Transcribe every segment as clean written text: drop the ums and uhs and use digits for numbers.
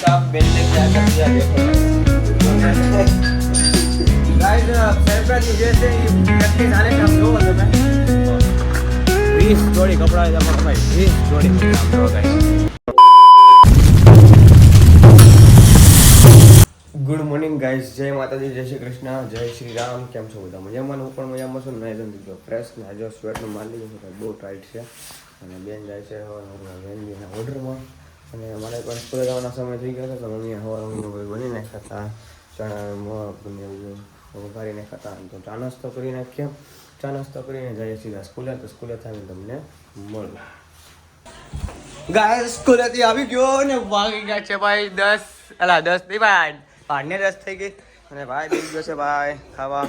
आप बेचने क्या कर दिया देखो गाइस सरप्राइज जैसे ही व्यक्ति जाने का हम लोग होते हैं 20 जोड़ी कपड़ा है जमा भाई 20 जोड़ी कपड़ा हम लोग गाइस ગુડ મોર્નિંગ ગાઈસ જય માતાજી જય શ્રી કૃષ્ણ જય શ્રી રામ કેમ છો બધા મજામાં હું પણ મજામાં છું નહીં દીધો ફ્રેશ ને આજે સ્વેટનું મારી લીધું છે બહુ ટાઈટ છે અને બેન જાય છે મહેંદીના ઓર્ડરમાં અને મારે પણ સ્કૂલે જવાનો સમય થઈ ગયો છે તો મમ્મીએ હવારમાં બની નાખ્યા હતા ચણા વઘારી નાખ્યા હતા તો ચા નાસ્તો કરી નાખ્યા ચા નાસ્તો કરીને જઈએ સીધા સ્કૂલે તો સ્કૂલે થઈને તમને મળું ગાઈસ સ્કૂલેથી આવી ગયો ને વાગી ગયા છે ભાઈ 10 નહીં ભાઈ 10 થઈ ગઈ અને ભાઈ બેસી ગયો છે ભાઈ ખાવા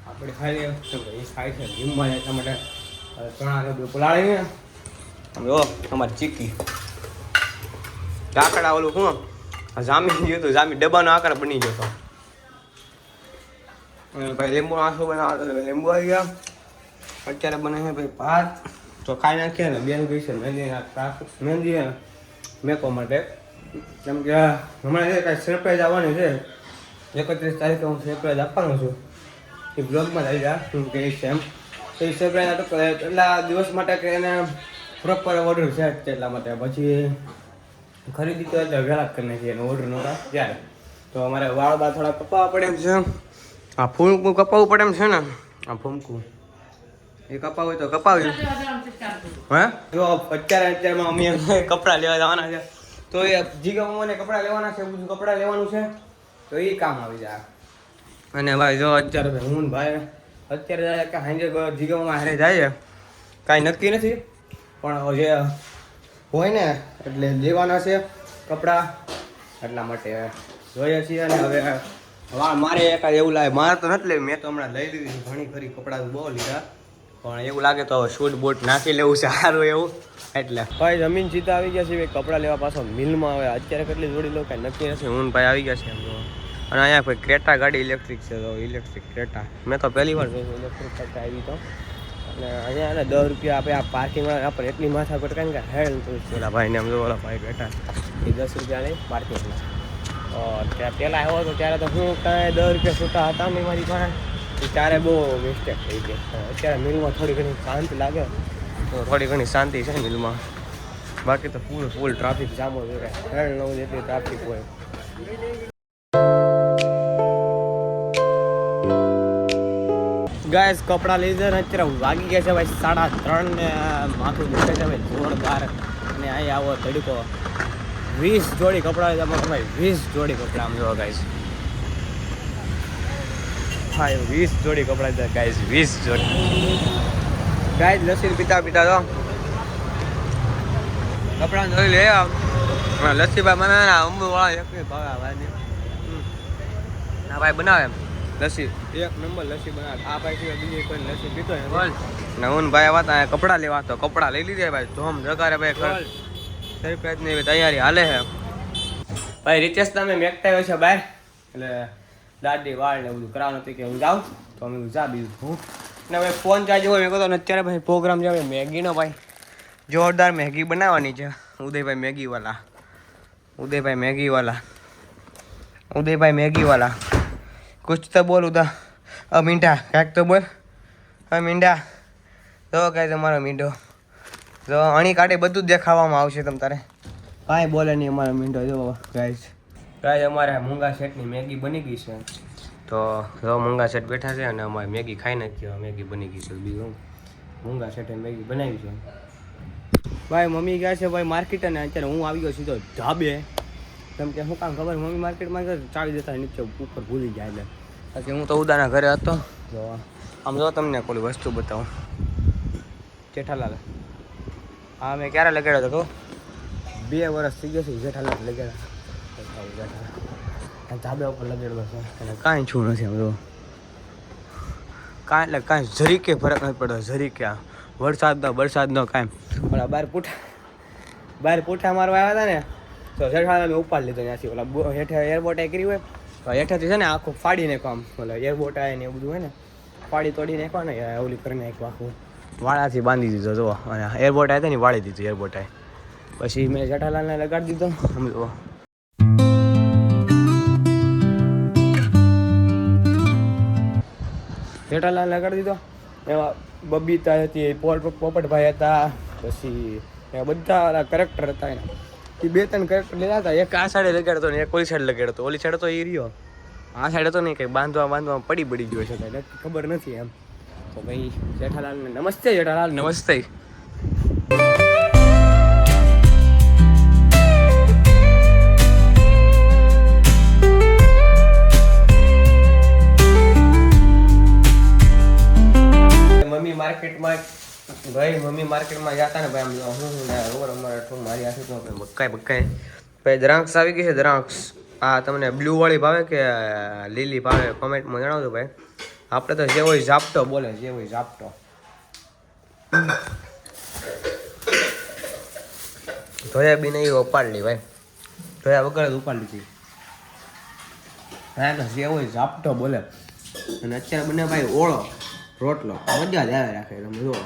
આપણે ખાઈ લઈએ તો ભાઈ ખાઈ છે જીમમાં જાય માટે ચણા બધું પલાળીને જો અમારી ચીકી કાકડા ઓલું શું જામી ગયું હતું જામી ડબ્બાનો આકાર બની ગયો હતો ભાઈ લીંબુ આંસુ બનાવવા લીંબુ આવી ગયા અત્યારે બને છે ભાઈ ભાત તો ખાઈ નાખીએ ને બેન ગઈ છે મહેંદી મેકો માટે કેમ કે હમણાં કાંઈ સરપ્રાઈઝ આવવાની છે 31 તારીખે હું સરપ્રાઈઝ આપવાનો છું એ બ્લોગમાં આવી જાય શું કહીશ એમ તો એ સરપ્રાઈઝ હતો એટલા દિવસ માટે કે એને પ્રોપર ઓર્ડર છે એટલા માટે પછી ખરીદી તો એટલે વહેલા કરી નાખીએ એનો ઓર્ડર નહોતા ત્યારે તો અમારે વાળ બાળ થોડા કપાવવા પડે એમ છે આ ફૂમકું કપાવવું પડે એમ છે ને આ ફૂમકું એ કપાવું હોય તો કપાવ્યું હે જો અત્યારમાં અમે કપડાં લેવા જવાના છે તો એ જીગામાં કપડાં લેવાના છે બધું કપડાં લેવાનું છે તો એ કામ આવી જાય અને ભાઈ જો અત્યારે હું ભાઈ અત્યારે જાય કે સાંજે જીગામાં હારે જાય કાંઈ નક્કી નથી પણ જે હોય ને એટલે લેવાના છે કપડાં એટલા માટે જોઈએ છીએ અને હવે મારે એકાદ એવું લાગે મારે તો નથી લેવું મેં તો હમણાં લઈ લીધી ઘણી ખરી કપડાં બહુ લીધા પણ એવું લાગે તો શૂટ બૂટ નાખી લેવું છે સારું એવું એટલે ભાઈ જમીન સીધા આવી ગયા છે કપડાં લેવા પાછો મિલમાં આવે અત્યારે કેટલી જોડી લો કાંઈ નક્કી નથી હું ભાઈ આવી ગયા છે એમ અને અહીંયા કોઈ ક્રેટા ગાડી ઇલેક્ટ્રિક છે તો ઇલેક્ટ્રિક ક્રેટા મેં તો પહેલી વાર જોયું ઇલેક્ટ્રિક ક્રેટા આવી તો અને અહીંયા ને 10 રૂપિયા આપણે આ પાર્કિંગમાં આપણે એટલી માથા પર કાંઈ હેડ પેલા ભાઈને એમ જો ઓલા ભાઈ બેઠા એ 10 રૂપિયા લઈ પાર્કિંગમાં ત્યાં પહેલાં આવ્યો હતો ત્યારે તો હું કાંઈ 10 રૂપિયા છૂટા હતા ને મારી પાસે ત્યારે બહુ મિસ્ટેક થઈ ગઈ અત્યારે મિલમાં થોડી ઘણી શાંતિ લાગે તો થોડી ઘણી શાંતિ છે મિલમાં બાકી તો ફૂલ ટ્રાફિક જામ હોય હેડ નવું જેટલી ટ્રાફિક હોય ગાઈસ કપડાં લઈ જાય ને અત્યારે વાગી ગયા છે ભાઈ 3:30 ને માથું દુખે છે ભાઈ જોરદાર અને અહીં આવો તડકો 20 જોડી કપડાં ભાઈ 20 જોડી કપડાં આમ જોવા ગાઈસ હા 20 જોડી કપડાં છે ગાઈસ 20 જોડી ગાઈસ લસ્સી પીતા તો કપડાં જોઈ લે લસ્સી ભાઈ મને અંબુવાળા એક ભાવે ભાઈ ના ભાઈ બનાવે એમ લસ્સી એક નંબર લસ્સી બનાવે આ ભાઈ સિવાય બીજી કોઈ લસ્સી પીતો ને હું ભાઈ આવા કપડાં લેવા તો કપડાં લઈ લીધે ભાઈ ધોમ જગારે ભાઈ સરપ્રાઈઝની તૈયારી હાલે છે ભાઈ રીતેશ તમે મેકતા હોય છે બહાર એટલે દાદી વાળ ને બધું કરાવવાનું હતું કે હું જાઉં તો અમે જા બીજું હું ને હવે ફોન ચાર્જ હોય મેં કહો અત્યારે ભાઈ પ્રોગ્રામ છે મેગીનો ભાઈ જોરદાર મેગી બનાવવાની છે ઉદયભાઈ મેગીવાલા કુછ તો બોલ ઉદા મીંઢા કાંઈક તો બોલ મીંઢા તો કાંઈ તમારો મીંઢો તો અણી કાઢે બધું જ દેખાવામાં આવશે તમ તારે કાંઈ બોલે નહીં અમારો મીંઢો જો ગાઈસ અમારે મૂંગા સેટની મેગી બની ગઈ છે તો જો મૂંગા સેટ બેઠા છે અને અમારે મેગી ખાઈ નાખી મેગી બની ગઈ છે બીજું મૂંગા સેટે મેગી બનાવી છે ભાઈ મમ્મી ગયા છે ભાઈ માર્કેટ અને અત્યારે હું આવી ગયો સીધો ધાબે કેમ કે શું કામ ખબર મમ્મી માર્કેટમાં ચાવી દેતા નીચે ઉપર ભૂલી જાય એટલે પછી હું તો ઉદાના ઘરે હતો જો આમ જો તમને કોઈ વસ્તુ બતાવું જેઠાલાલ હા મેં ક્યારે લગાડ્યો હતો 2 વર્ષ થઈ ગયા છે જેઠાલાલ લગાડ્યા ધાબા ઉપર લગાડેલો છે અને કાંઈ છું નથી આમ જો કાંઈ એટલે કાંઈ જરીકે ફરક નથી પડતો જરીકે આ વરસાદનો કાંઈ ઓલા બહાર પૂઠા મારવા આવ્યા હતા ને તો જેઠાલાલ મેં ઉપાડ લીધો ત્યાંથી ઓલા હેઠે એરબોટ કરી હોય તો હેઠેથી છે ને આખું ફાડી નાખો આમ ઓલા એરબોટ આવે ને એવું બધું હોય ને ફાડી તોડી નાખવા ને ઓલી કરી નાખવા આખું વાળાથી બાંધી દીધો જો અને એરબોટ આવે ને વાળી દીધું એરબોટ આવે પછી મેં જેઠાલાલને લગાડી દીધો અમે જેઠાલાલ લગાડી દીધો. એમાં બબીતા હતી, પોપટભાઈ હતા, પછી એવા બધા કેરેક્ટર હતા એના. એ 2-3 કેરેક્ટર લીધા હતા. એક આ સાઈડે લગાડતો ને એક ઓલી સાઈડ લગાડતો. ઓલી સાઈડ તો એ રહ્યો, આ સાઈડ હતો નહીં, કંઈ બાંધવા પડી ગયો છે, કાંઈ ખબર નથી એમ. તો ભાઈ જેઠાલાલને નમસ્તે. જેઠાલાલ નમસ્તે. મમ્મી માર્કેટમાં જતા ને ભાઈ આમ હું અમારે મારી હાથે બકાય ભાઈ દ્રાક્ષ આવી ગઈ છે. દ્રાક્ષ આ તમને બ્લુ વાળી ભાવે કે લીલી ભાવે કોમેન્ટમાં જણાવજો ભાઈ. આપણે તો જે હોય ઝાપટો બોલે, જે હોય ઝાપટો. ધોયા બી નહીં ઉપાડી ભાઈ, ધોયા વગર જ ઉપાડી હતી. હા જે હોય ઝાપટો બોલે. અને અત્યારે બને ભાઈ ઓળો રોટલો મજા જ આવે રાખે. તમે જુઓ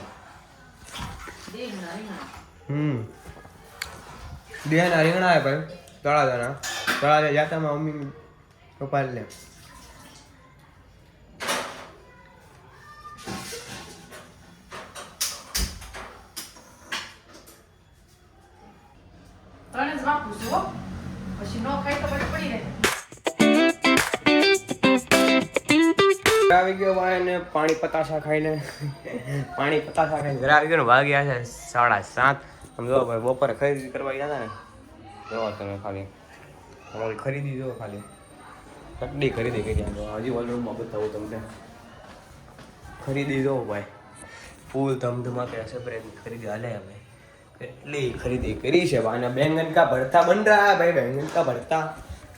બેના રીંગણા ભાઈ તળાજાના જાતામાં મમ્મી પપ્પા લે. આવી ગયો ભાઈ ને પાણી પતાસા ખાઈને ઘરે આવી ગયો ને. વાગ્યા છે 7:30. તમે જો ભાઈ બપોરે ખરીદી કરવા ગયા હતા ને, જો તમે ખાલી અમારી ખરીદી જો ખાલી કેટલી ખરીદી કરી. હજી વોલરૂમમાં બતાવું તમને ખરીદી જો ભાઈ, ફૂલ ધમધમાતે સપ્રેની ખરીદી હાલે ભાઈ. કેટલી ખરીદી કરી છે ભાઈ. અને બેંગન કા ભરતા બન રહા है भाई, बैंगन का भरता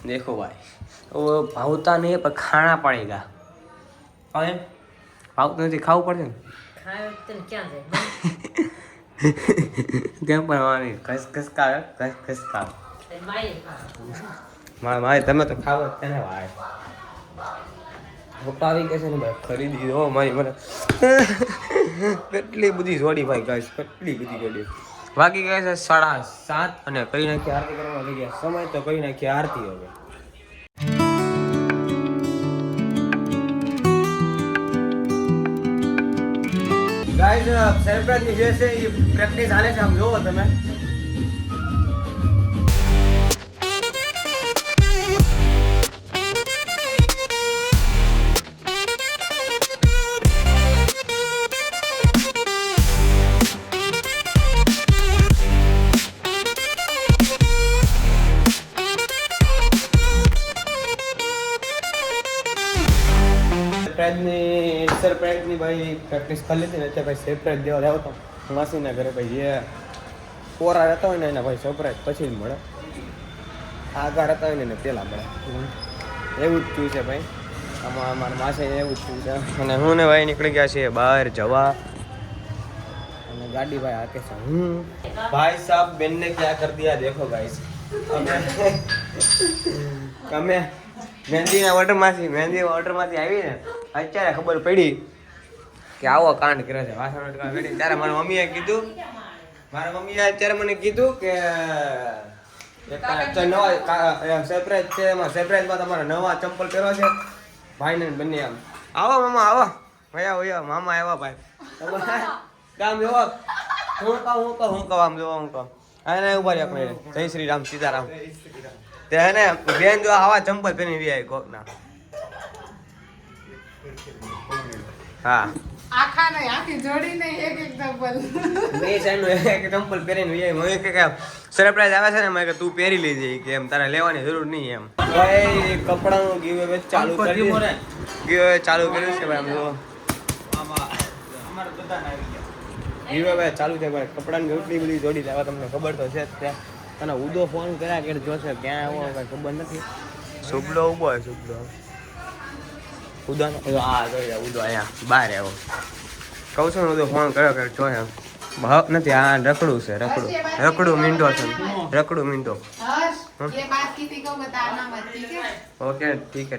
देखो भाई. वो भावता नहीं पर खाना पड़ेगा. ભાવતું નથી, ખાવું પડશે ને. કેમ પણ ખસખસ મારે તમે તો ખાવ જ ને ભાઈ. પપ્પા આવી ગયા છે ને ભાઈ ખરીદી હો મારી. મને કેટલી બધી જોડી ભાઈ ગાઈસ, કેટલી બધી જોડી. વાગી ગયા છે 7:30 અને કરી નાખી આરતી કરવા લઈ ગયા. સમય તો કરી નાખી આરતી. હવે ગાઈસ સરપ્રાઈઝ ની જે છે એ પ્રેક્ટિસ હાલે છે. આમ જોવો તમે. સરપ્રાઈઝની ભાઈ પ્રેક્ટિસ કરી લીધી ને એટલે ભાઈ સરપ્રાઈઝ દેવા આવ્યો હતો માસીના ઘરે. ભાઈ જે કોરા રહેતા હોય ને એના ભાઈ સરપ્રાઈઝ પછી જ મળે, આગળ રહેતા હોય ને એને પહેલાં મળે. એવું જ થયું છે ભાઈ. આમાં અમારા માસી એવું જ થયું છે. અને હું ને ભાઈ નીકળી ગયા છીએ બહાર જવા. અને ગાડી ભાઈ હાકે છે. ભાઈ સાહેબ બેનને ક્યાં કર દિયા દેખો ગાઈસ. અમે મહેંદીના ઓર્ડરમાંથી આવી ને અત્યારે ખબર પડી કે આવો કાંડ કરે છે. વાસણ ત્યારે મારા મમ્મીએ કીધું, અત્યારે મને કીધું કે નવા સરપ્રાઈઝ છે. એમાં સરપ્રાઈઝમાં તમારે નવા ચંપલ પહેરવા છે ભાઈને બંને. આમ આવો મામા આવો, ભયા મામા આવ્યા ભાઈ. કામ જોવો હું કહું આમ જોવો હું કહું. અને ઉભા રહ્યા કોઈ જય શ્રી રામ સીતારામ. તે હે ને બેન જો આવા ચંપલ પહેરી વી આવી કોકના. હા આખા નહીં, આખી જોડી નહીં, એક ચંપલ. બે સાઈડનું એક ચંપલ પહેરીને વી આવી. મને કે સરપ્રાઈઝ આવે છે ને, મેં કે તું પહેરી લેજે કે એમ તારે લેવાની જરૂર નહીં એમ. ભાઈ કપડાનું ગીવ ચાલુ કર્યું છે ભાઈ. આમ જો અમારે બધાને આવી ગયા ગીવ ભાઈ ચાલુ છે ભાઈ. કપડાની એટલી બધી જોડી લેવા તમને ખબર તો છે જ. ત્યાં અને ઉદો ફોન કર્યા કે જોશે ક્યાં આવો કઈ ખબર નથી. શુભલો ઉભો હોય, શુભલો ઉદાનો આ જોઈ ઉદો અહીંયા બહાર આવ્યો. કહું છું ને ઉદો ફોન કર્યો કે જો એમ હક નથી. આ રખડું છે, રખડું મીંડો છે, રખડું મીંડો. ઓકે ઠીક હે.